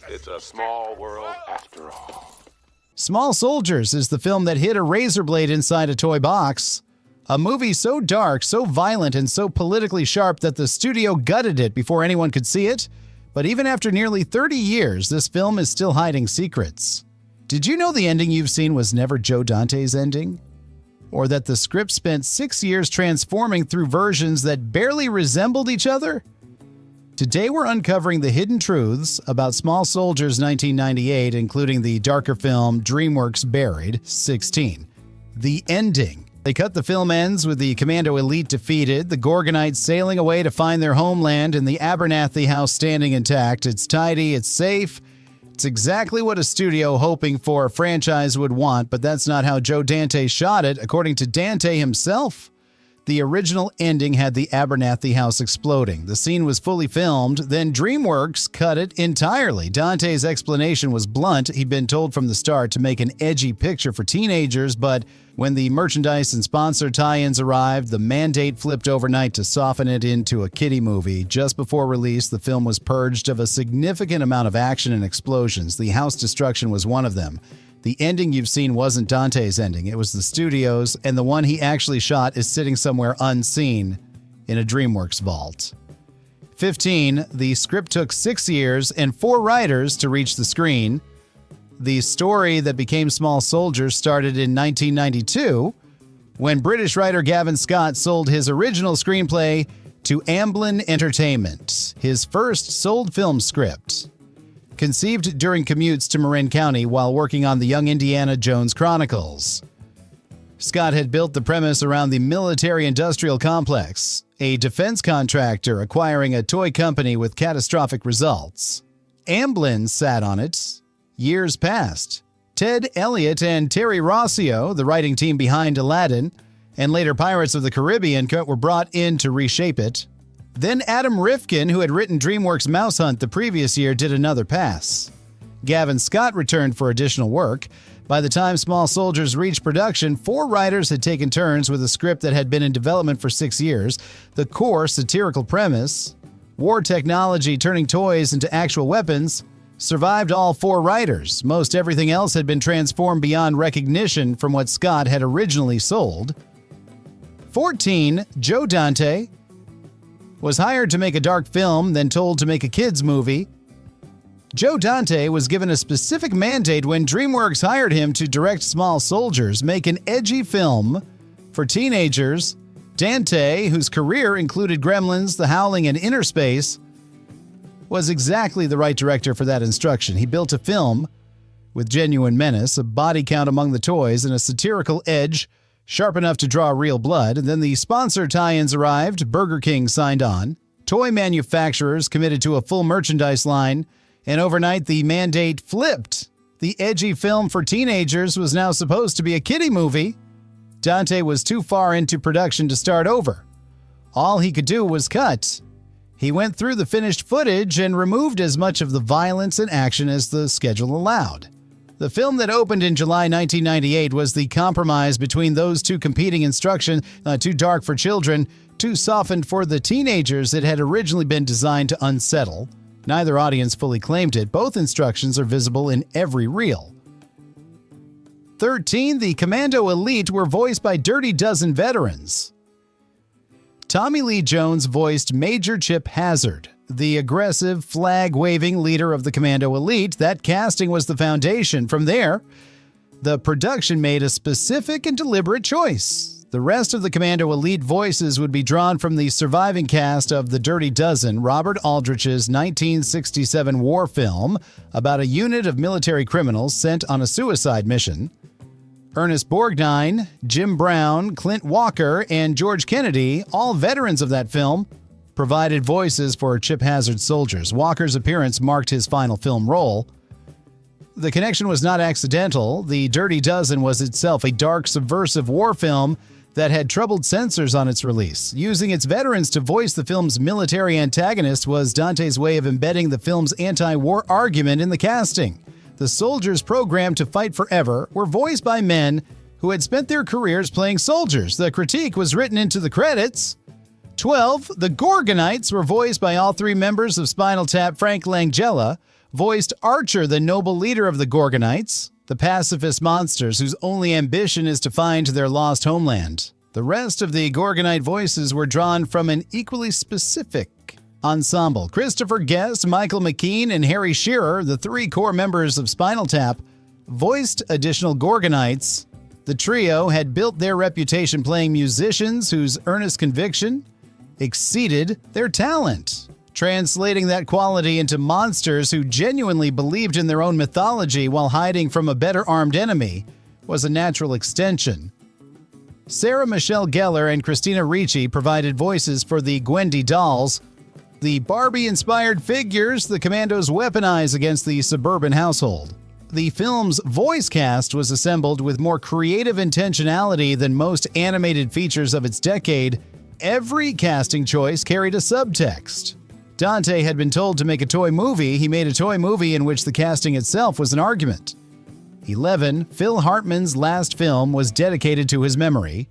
It's a small world after all. Small Soldiers is the film that hid a razor blade inside a toy box. A movie so dark, so violent, and so politically sharp that the studio gutted it before anyone could see it. But even after nearly 30 years, this film is still hiding secrets. Did you know the ending you've seen was never Joe Dante's ending? Or that the script spent 6 years transforming through versions that barely resembled each other? Today we're uncovering the hidden truths about Small Soldiers 1998, including the darker film DreamWorks' Buried 16. The ending. They cut the film ends with the Commando elite defeated, the Gorgonites sailing away to find their homeland, and the Abernathy house standing intact. It's tidy, it's safe. It's exactly what a studio hoping for a franchise would want, but that's not how Joe Dante shot it, according to Dante himself. The original ending had the Abernathy house exploding. The scene was fully filmed, then DreamWorks cut it entirely. Dante's explanation was blunt. He'd been told from the start to make an edgy picture for teenagers, but when the merchandise and sponsor tie-ins arrived, the mandate flipped overnight to soften it into a kiddie movie. Just before release, the film was purged of a significant amount of action and explosions. The house destruction was one of them. The ending you've seen wasn't Dante's ending, it was the studio's, and the one he actually shot is sitting somewhere unseen in a DreamWorks vault. 15. The script took 6 years and 4 writers to reach the screen. The story that became Small Soldiers started in 1992, when British writer Gavin Scott sold his original screenplay to Amblin Entertainment, his first sold film script. Conceived during commutes to Marin County while working on the Young Indiana Jones Chronicles. Scott had built the premise around the military-industrial complex, a defense contractor acquiring a toy company with catastrophic results. Amblin sat on it. Years passed. Ted Elliott and Terry Rossio, the writing team behind Aladdin, and later Pirates of the Caribbean, were brought in to reshape it. Then Adam Rifkin, who had written DreamWorks' Mouse Hunt the previous year, did another pass. Gavin Scott returned for additional work. By the time Small Soldiers reached production, 4 writers had taken turns with a script that had been in development for 6 years. The core satirical premise, war technology turning toys into actual weapons, survived all 4 writers. Most everything else had been transformed beyond recognition from what Scott had originally sold. 14. Joe Dante was hired to make a dark film, then told to make a kids movie. Joe Dante was given a specific mandate when DreamWorks hired him to direct Small Soldiers, make an edgy film for teenagers. Dante, whose career included Gremlins, The Howling, and Inner Space, was exactly the right director for that instruction. He built a film with genuine menace, a body count among the toys, and a satirical edge sharp enough to draw real blood. And then the sponsor tie-ins arrived. Burger King signed on. Toy manufacturers committed to a full merchandise line. And overnight, the mandate flipped. The edgy film for teenagers was now supposed to be a kiddie movie. Dante was too far into production to start over. All he could do was cut. He went through the finished footage and removed as much of the violence and action as the schedule allowed. The film that opened in July 1998 was the compromise between those two competing instructions, too dark for children, too softened for the teenagers it had originally been designed to unsettle. Neither audience fully claimed it. Both instructions are visible in every reel. 13. The Commando elite were voiced by Dirty Dozen veterans. Tommy Lee Jones voiced Major Chip Hazard, the aggressive, flag-waving leader of the Commando elite. That casting was the foundation. From there, the production made a specific and deliberate choice. The rest of the Commando elite voices would be drawn from the surviving cast of The Dirty Dozen, Robert Aldrich's 1967 war film about a unit of military criminals sent on a suicide mission. Ernest Borgnine, Jim Brown, Clint Walker, and George Kennedy, all veterans of that film, provided voices for Chip Hazard's soldiers. Walker's appearance marked his final film role. The connection was not accidental. The Dirty Dozen was itself a dark, subversive war film that had troubled censors on its release. Using its veterans to voice the film's military antagonist was Dante's way of embedding the film's anti-war argument in the casting. The soldiers programmed to fight forever were voiced by men who had spent their careers playing soldiers. The critique was written into the credits. 12. The Gorgonites were voiced by all 3 members of Spinal Tap Frank Langella, voiced Archer, the noble leader of the Gorgonites, the pacifist monsters whose only ambition is to find their lost homeland. The rest of the Gorgonite voices were drawn from an equally specific ensemble. Christopher Guest, Michael McKean, and Harry Shearer, the three core members of Spinal Tap, voiced additional Gorgonites. The trio had built their reputation playing musicians whose earnest conviction exceeded their talent. Translating that quality into monsters who genuinely believed in their own mythology while hiding from a better armed enemy was a natural extension. Sarah Michelle Gellar and Christina Ricci provided voices for the Gwendy dolls, the Barbie-inspired figures the Commandos weaponize against the suburban household. The film's voice cast was assembled with more creative intentionality than most animated features of its decade. Every casting choice carried a subtext. Dante had been told to make a toy movie. He made a toy movie in which the casting itself was an argument. 11. Phil Hartman's last film was dedicated to his memory.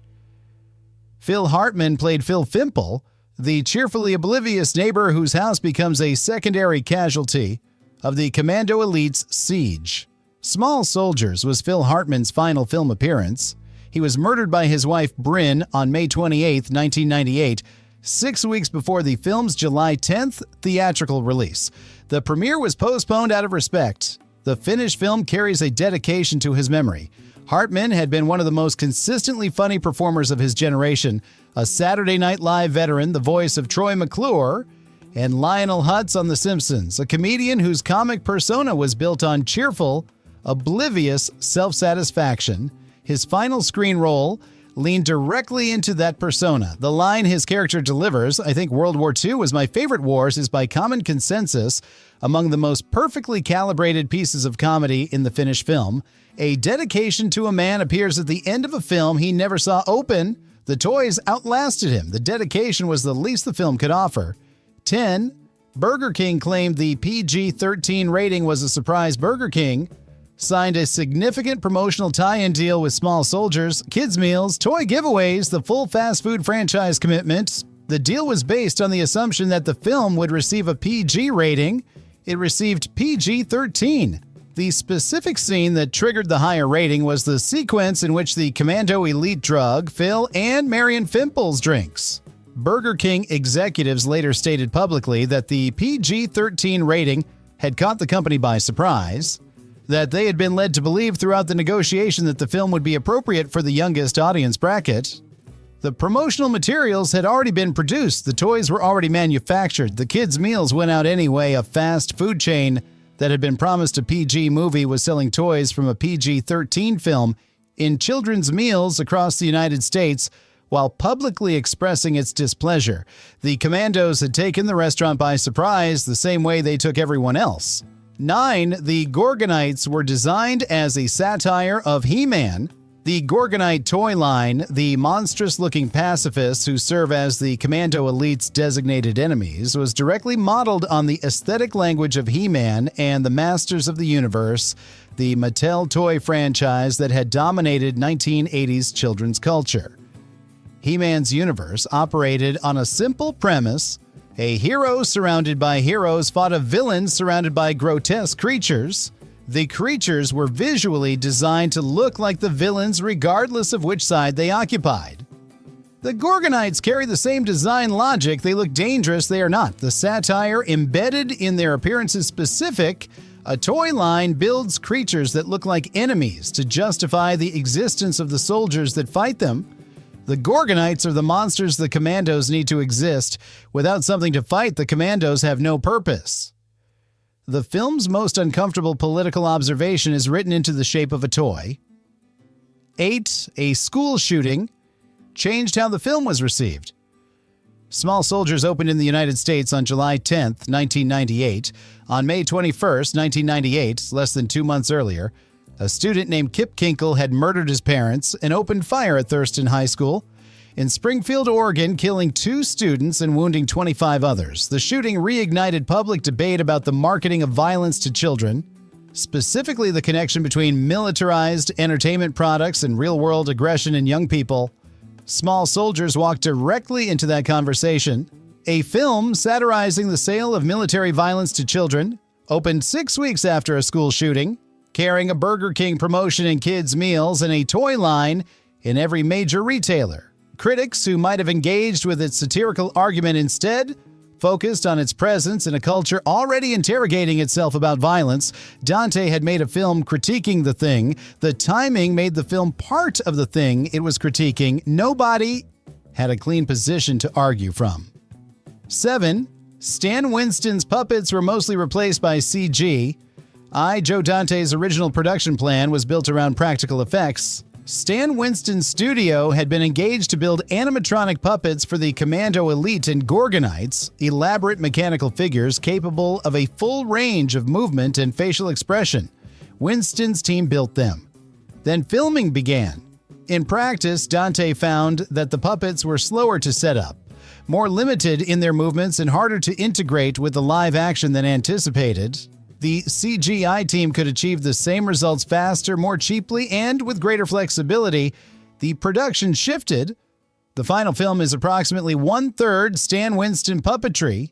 Phil Hartman played Phil Fimple, the cheerfully oblivious neighbor whose house becomes a secondary casualty of the Commando elite's siege. Small Soldiers was Phil Hartman's final film appearance. He was murdered by his wife Bryn on May 28, 1998, 6 weeks before the film's July 10th theatrical release. The premiere was postponed out of respect. The finished film carries a dedication to his memory. Hartman had been one of the most consistently funny performers of his generation, a Saturday Night Live veteran, the voice of Troy McClure, and Lionel Hutz on The Simpsons, a comedian whose comic persona was built on cheerful, oblivious self-satisfaction. His final screen role leaned directly into that persona. The line his character delivers, "I think World War II was my favorite wars," is by common consensus among the most perfectly calibrated pieces of comedy in the finished film. A dedication to a man appears at the end of a film he never saw open. The toys outlasted him. The dedication was the least the film could offer. 10. Burger King claimed the PG-13 rating was a surprise. Burger King signed a significant promotional tie-in deal with Small Soldiers, kids' meals, toy giveaways, the full fast food franchise commitment. The deal was based on the assumption that the film would receive a PG rating. It received PG-13. The specific scene that triggered the higher rating was the sequence in which the Commando elite drug Phil and Marion Fimple's drinks. Burger King executives later stated publicly that the PG-13 rating had caught the company by surprise, that they had been led to believe throughout the negotiation that the film would be appropriate for the youngest audience bracket. The promotional materials had already been produced. The toys were already manufactured. The kids' meals went out anyway. A fast food chain that had been promised a PG movie was selling toys from a PG-13 film in children's meals across the United States while publicly expressing its displeasure. The Commandos had taken the restaurant by surprise the same way they took everyone else. 9. The Gorgonites were designed as a satire of He-Man. The Gorgonite toy line, the monstrous-looking pacifists who serve as the Commando elite's designated enemies, was directly modeled on the aesthetic language of He-Man and the Masters of the Universe, the Mattel toy franchise that had dominated 1980s children's culture. He-Man's universe operated on a simple premise. A hero surrounded by heroes fought a villain surrounded by grotesque creatures. The creatures were visually designed to look like the villains regardless of which side they occupied. The Gorgonites carry the same design logic. They look dangerous, they are not. The satire embedded in their appearance is specific. A toy line builds creatures that look like enemies to justify the existence of the soldiers that fight them. The Gorgonites are the monsters the Commandos need to exist. Without something to fight, the Commandos have no purpose. The film's most uncomfortable political observation is written into the shape of a toy. 8. A school shooting changed how the film was received. Small Soldiers opened in the United States on July 10, 1998. On May 21, 1998, less than 2 months earlier, a student named Kip Kinkle had murdered his parents and opened fire at Thurston High School in Springfield, Oregon, killing 2 students and wounding 25 others. The shooting reignited public debate about the marketing of violence to children, specifically the connection between militarized entertainment products and real-world aggression in young people. Small Soldiers walked directly into that conversation. A film satirizing the sale of military violence to children opened 6 weeks after a school shooting, carrying a Burger King promotion in kids' meals and a toy line in every major retailer. Critics who might have engaged with its satirical argument instead focused on its presence in a culture already interrogating itself about violence. Dante had made a film critiquing the thing. The timing made the film part of the thing it was critiquing. Nobody had a clean position to argue from. 7. Stan Winston's puppets were mostly replaced by CG. Joe Dante's original production plan was built around practical effects. Stan Winston's studio had been engaged to build animatronic puppets for the Commando elite and Gorgonites, elaborate mechanical figures capable of a full range of movement and facial expression. Winston's team built them. Then filming began. In practice, Dante found that the puppets were slower to set up, more limited in their movements, and harder to integrate with the live action than anticipated. The CGI team could achieve the same results faster, more cheaply, and with greater flexibility. The production shifted. The final film is approximately 1/3 Stan Winston puppetry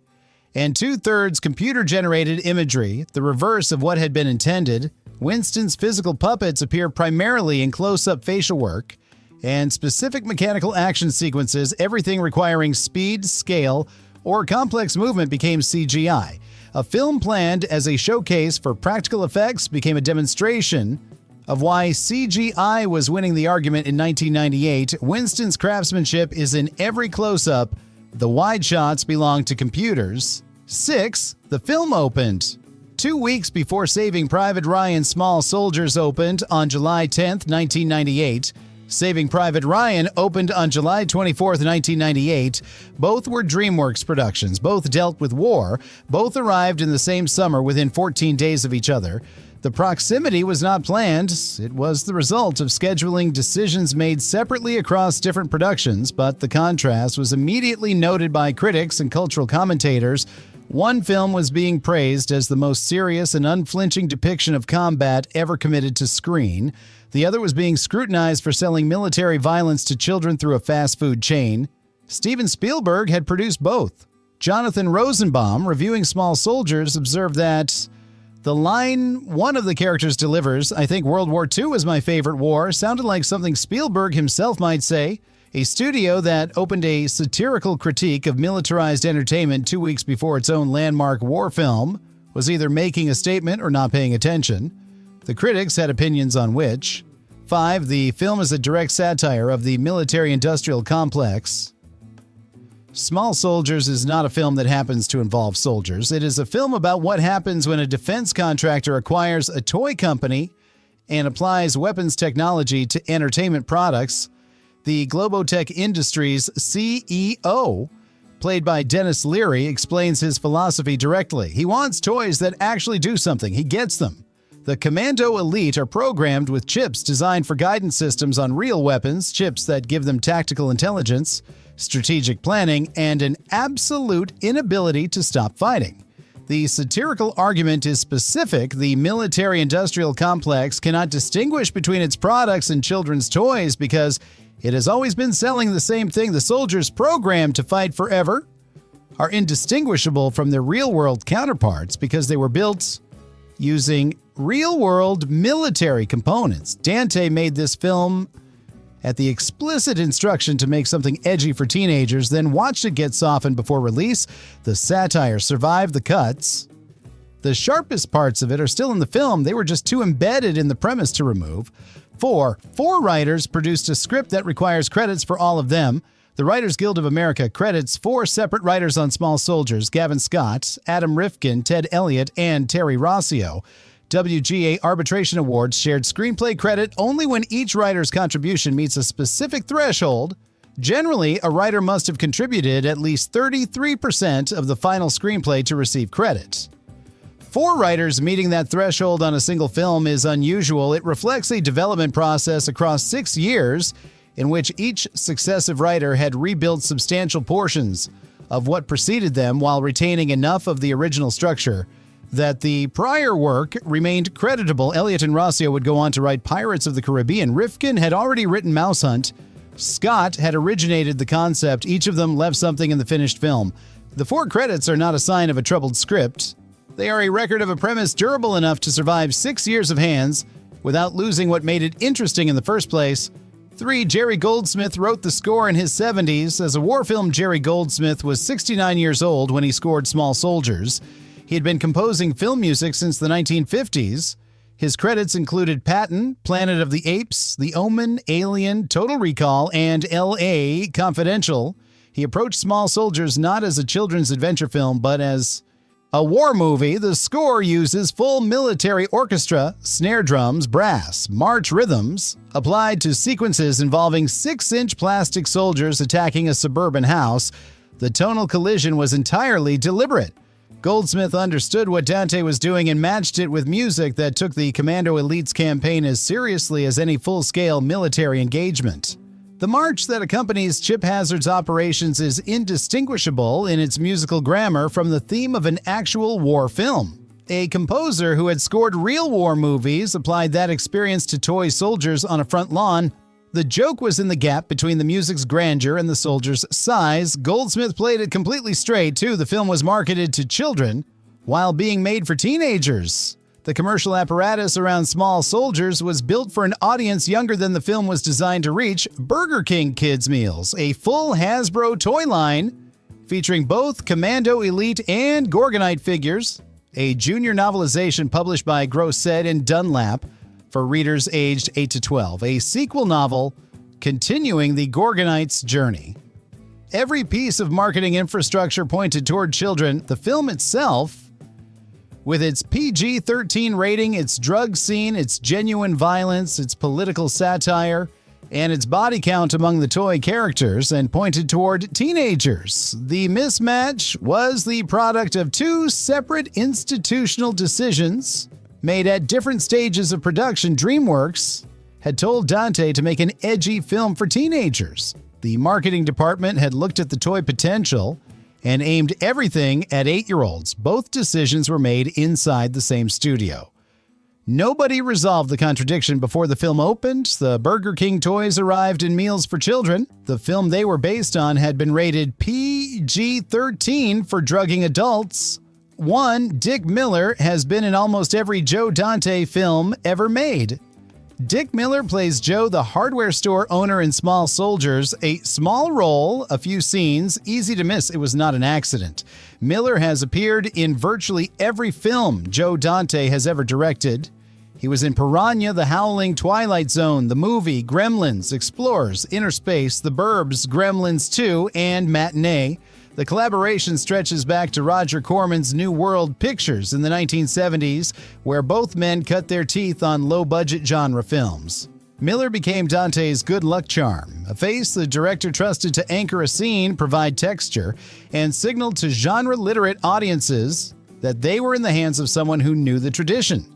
and 2/3 computer-generated imagery, the reverse of what had been intended. Winston's physical puppets appear primarily in close-up facial work and specific mechanical action sequences. Everything requiring speed, scale, or complex movement became CGI. A film planned as a showcase for practical effects became a demonstration of why CGI was winning the argument in 1998. Winston's craftsmanship is in every close-up. The wide shots belong to computers. 6. The film opened. 2 weeks before Saving Private Ryan, Small Soldiers opened on July 10, 1998. Saving Private Ryan opened on July 24, 1998. Both were DreamWorks productions. Both dealt with war. Both arrived in the same summer within 14 days of each other. The proximity was not planned. It was the result of scheduling decisions made separately across different productions, but the contrast was immediately noted by critics and cultural commentators. One film was being praised as the most serious and unflinching depiction of combat ever committed to screen. The other was being scrutinized for selling military violence to children through a fast food chain. Steven Spielberg had produced both. Jonathan Rosenbaum, reviewing Small Soldiers, observed that the line one of the characters delivers, "I think World War II was my favorite war," sounded like something Spielberg himself might say. A studio that opened a satirical critique of militarized entertainment 2 weeks before its own landmark war film was either making a statement or not paying attention. The critics had opinions on which. 5. The film is a direct satire of the military-industrial complex. Small Soldiers is not a film that happens to involve soldiers. It is a film about what happens when a defense contractor acquires a toy company and applies weapons technology to entertainment products. The Globotech Industries CEO, played by Dennis Leary, explains his philosophy directly. He wants toys that actually do something. He gets them. The Commando elite are programmed with chips designed for guidance systems on real weapons, chips that give them tactical intelligence, strategic planning, and an absolute inability to stop fighting. The satirical argument is specific. The military-industrial complex cannot distinguish between its products and children's toys because it has always been selling the same thing. The soldiers programmed to fight forever are indistinguishable from their real-world counterparts because they were built using real-world military components. Dante made this film at the explicit instruction to make something edgy for teenagers, then watched it get softened before release. The satire survived the cuts. The sharpest parts of it are still in the film. They were just too embedded in the premise to remove. 4. FourWriters produced a script that requires credits for all of them. The Writers Guild of America credits 4 separate writers on Small Soldiers: Gavin Scott, Adam Rifkin, Ted Elliott, and Terry Rossio. WGA Arbitration Awards shared screenplay credit only when each writer's contribution meets a specific threshold. Generally, a writer must have contributed at least 33% of the final screenplay to receive credit. 4 writers meeting that threshold on a single film is unusual. It reflects a development process across 6 years in which each successive writer had rebuilt substantial portions of what preceded them while retaining enough of the original structure that the prior work remained creditable. Elliott and Rossio would go on to write Pirates of the Caribbean. Rifkin had already written Mouse Hunt. Scott had originated the concept. Each of them left something in the finished film. The 4 credits are not a sign of a troubled script. They are a record of a premise durable enough to survive 6 years of hands without losing what made it interesting in the first place. 3. Jerry Goldsmith wrote the score in his 70s. As a war film, Jerry Goldsmith was 69 years old when he scored Small Soldiers. He had been composing film music since the 1950s. His credits included Patton, Planet of the Apes, The Omen, Alien, Total Recall, and L.A. Confidential. He approached Small Soldiers not as a children's adventure film, but as a war movie. The score uses full military orchestra, snare drums, brass, march rhythms, applied to sequences involving 6-inch plastic soldiers attacking a suburban house. The tonal collision was entirely deliberate. Goldsmith understood what Dante was doing and matched it with music that took the Commando Elite's campaign as seriously as any full-scale military engagement. The march that accompanies Chip Hazard's operations is indistinguishable in its musical grammar from the theme of an actual war film. A composer who had scored real war movies applied that experience to toy soldiers on a front lawn. The joke was in the gap between the music's grandeur and the soldiers' size. Goldsmith played it completely straight, too. The film was marketed to children while being made for teenagers. The commercial apparatus around Small Soldiers was built for an audience younger than the film was designed to reach. Burger King Kids Meals, a full Hasbro toy line featuring both Commando Elite and Gorgonite figures, a junior novelization published by Grosset and Dunlap for readers aged 8 to 12, a sequel novel continuing the Gorgonites' journey. Every piece of marketing infrastructure pointed toward children. The film itself, with its PG-13 rating, its drug scene, its genuine violence, its political satire, and its body count among the toy characters, and pointed toward teenagers. The mismatch was the product of 2 separate institutional decisions made at different stages of production. DreamWorks had told Dante to make an edgy film for teenagers. The marketing department had looked at the toy potential and aimed everything at 8-year-olds. Both decisions were made inside the same studio. Nobody resolved the contradiction before the film opened. The Burger King toys arrived in Meals for Children. The film they were based on had been rated PG-13 for drugging adults. 1. Dick Miller has been in almost every Joe Dante film ever made. Dick Miller plays Joe, the hardware store owner in Small Soldiers. A small role, a few scenes, easy to miss. It was not an accident. Miller has appeared in virtually every film Joe Dante has ever directed. He was in Piranha, The Howling, Twilight Zone, The Movie, Gremlins, Explorers, Inner Space, The Burbs, Gremlins 2, and Matinee. The collaboration stretches back to Roger Corman's New World Pictures in the 1970s, where both men cut their teeth on low-budget genre films. Miller became Dante's good luck charm, a face the director trusted to anchor a scene, provide texture, and signal to genre-literate audiences that they were in the hands of someone who knew the tradition.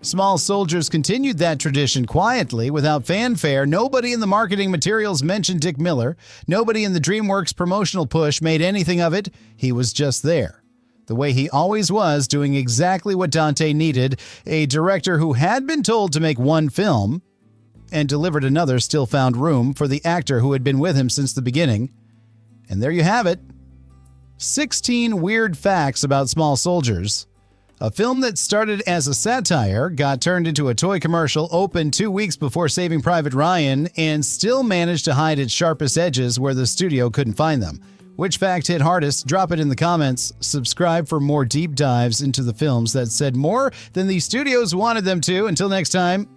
Small Soldiers continued that tradition quietly, without fanfare. Nobody in the marketing materials mentioned Dick Miller. Nobody in the DreamWorks promotional push made anything of it. He was just there, the way he always was, doing exactly what Dante needed. A director who had been told to make one film and delivered another still found room for the actor who had been with him since the beginning. And there you have it. 16 weird facts about Small Soldiers. A film that started as a satire, got turned into a toy commercial, opened 2 weeks before Saving Private Ryan, and still managed to hide its sharpest edges where the studio couldn't find them. Which fact hit hardest? Drop it in the comments. Subscribe for more deep dives into the films that said more than the studios wanted them to. Until next time.